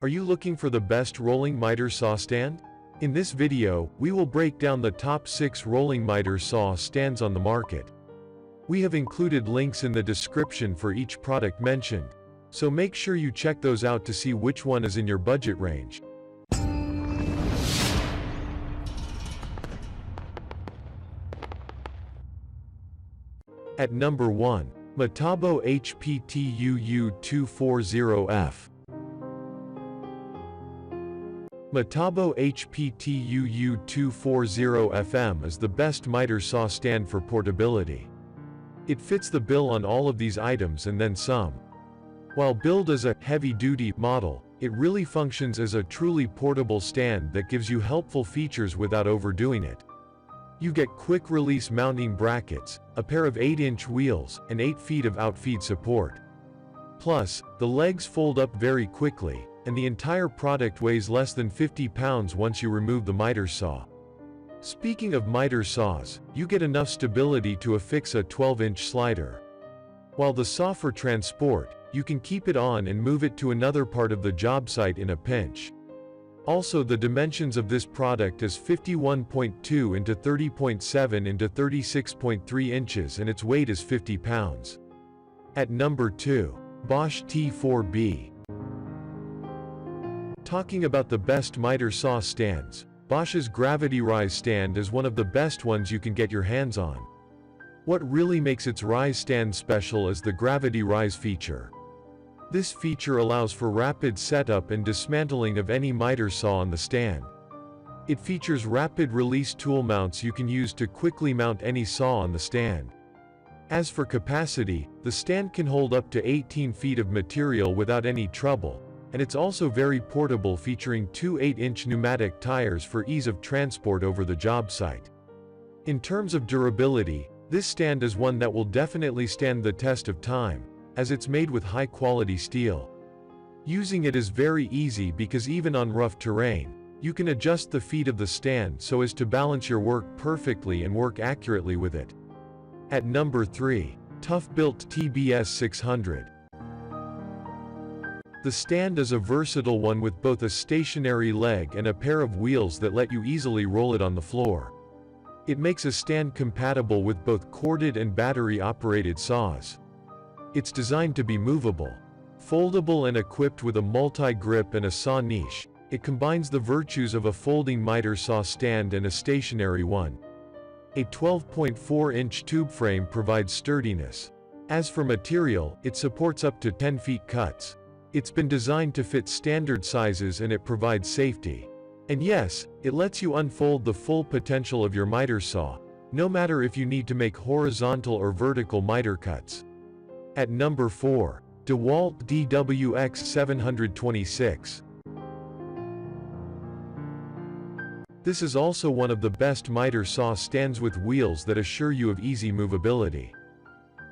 Are you looking for the best rolling miter saw stand? In this video, we will break down the top 6 rolling miter saw stands on the market. We have included links in the description for each product mentioned, so make sure you check those out to see which one is in your budget range. At number 1, Metabo HPTUU240F. Metabo HPTUU240FM is the best miter saw stand for portability. It fits the bill on all of these items and then some. While billed as a heavy-duty model, it really functions as a truly portable stand that gives you helpful features without overdoing it. You get quick-release mounting brackets, a pair of 8-inch wheels, and 8 feet of outfeed support. Plus, the legs fold up very quickly, and the entire product weighs less than 50 pounds once you remove the miter saw. Speaking of miter saws, you get enough stability to affix a 12-inch slider. While the saw for transport, you can keep it on and move it to another part of the job site in a pinch. Also, the dimensions of this product is 51.2 into 30.7 into 36.3 inches and its weight is 50 pounds. At number 2, BOSCH T4B. Talking about the best miter saw stands, Bosch's Gravity Rise stand is one of the best ones you can get your hands on. What really makes its Rise stand special is the Gravity Rise feature. This feature allows for rapid setup and dismantling of any miter saw on the stand. It features rapid release tool mounts you can use to quickly mount any saw on the stand. As for capacity, the stand can hold up to 18 feet of material without any trouble, and it's also very portable, featuring 2 8-inch pneumatic tires for ease of transport over the job site. In terms of durability, this stand is one that will definitely stand the test of time, as it's made with high-quality steel. Using it is very easy because even on rough terrain, you can adjust the feet of the stand so as to balance your work perfectly and work accurately with it. At number 3, ToughBuilt TBS 600. The stand is a versatile one with both a stationary leg and a pair of wheels that let you easily roll it on the floor. It makes a stand compatible with both corded and battery-operated saws. It's designed to be movable, foldable and equipped with a multi-grip and a saw niche. It combines the virtues of a folding miter saw stand and a stationary one. A 12.4-inch tube frame provides sturdiness. As for material, it supports up to 10 feet cuts. It's been designed to fit standard sizes and it provides safety. And yes, it lets you unfold the full potential of your miter saw, no matter if you need to make horizontal or vertical miter cuts. At number 4, Dewalt DWX 726. This is also one of the best miter saw stands with wheels that assure you of easy movability.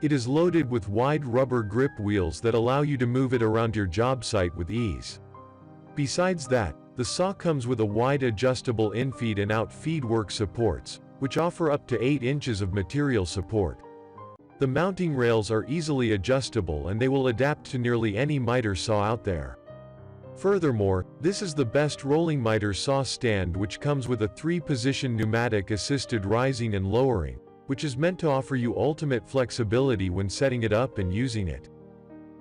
It is loaded with wide rubber grip wheels that allow you to move it around your job site with ease. Besides that, the saw comes with a wide adjustable infeed and outfeed work supports, which offer up to 8 inches of material support. The mounting rails are easily adjustable and they will adapt to nearly any miter saw out there. Furthermore, this is the best rolling miter saw stand, which comes with a 3-position pneumatic assisted rising and lowering, which is meant to offer you ultimate flexibility when setting it up and using it.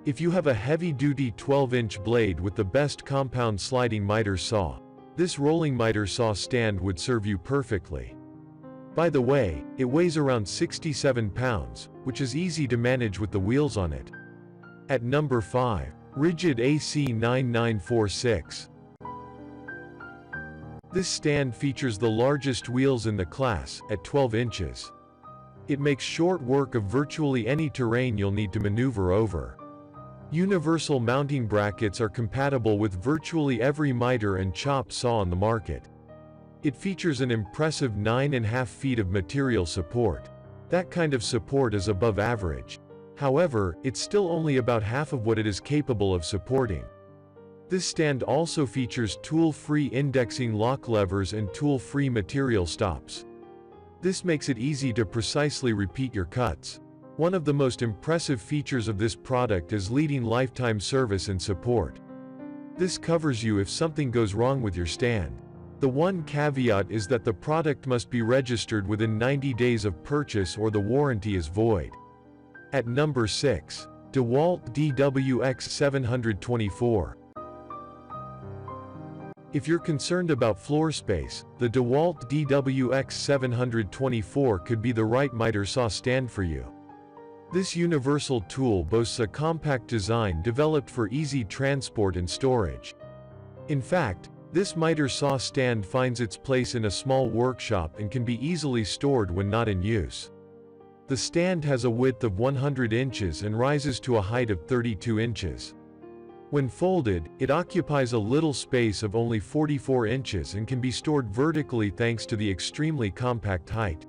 If you have a heavy-duty 12-inch blade with the best compound sliding miter saw, this rolling miter saw stand would serve you perfectly. By the way, it weighs around 67 pounds, which is easy to manage with the wheels on it. At number 5, Ridgid AC9946. This stand features the largest wheels in the class, at 12 inches. It makes short work of virtually any terrain you'll need to maneuver over. Universal mounting brackets are compatible with virtually every miter and chop saw on the market. It features an impressive 9.5 feet of material support. That kind of support is above average. However, it's still only about half of what it is capable of supporting. This stand also features tool-free indexing lock levers and tool-free material stops. This makes it easy to precisely repeat your cuts. One of the most impressive features of this product is leading lifetime service and support. This covers you if something goes wrong with your stand. The one caveat is that the product must be registered within 90 days of purchase or the warranty is void. At number 6. Dewalt DWX724. If you're concerned about floor space, the Dewalt DWX724 could be the right miter saw stand for you. This universal tool boasts a compact design developed for easy transport and storage. In fact, this miter saw stand finds its place in a small workshop and can be easily stored when not in use. The stand has a width of 100 inches and rises to a height of 32 inches. When folded, it occupies a little space of only 44 inches and can be stored vertically thanks to the extremely compact height.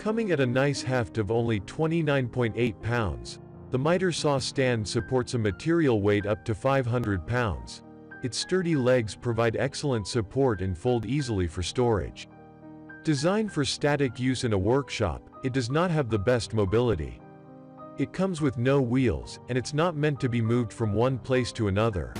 Coming at a nice heft of only 29.8 pounds, the miter saw stand supports a material weight up to 500 pounds. Its sturdy legs provide excellent support and fold easily for storage. Designed for static use in a workshop, it does not have the best mobility. It comes with no wheels, and it's not meant to be moved from one place to another.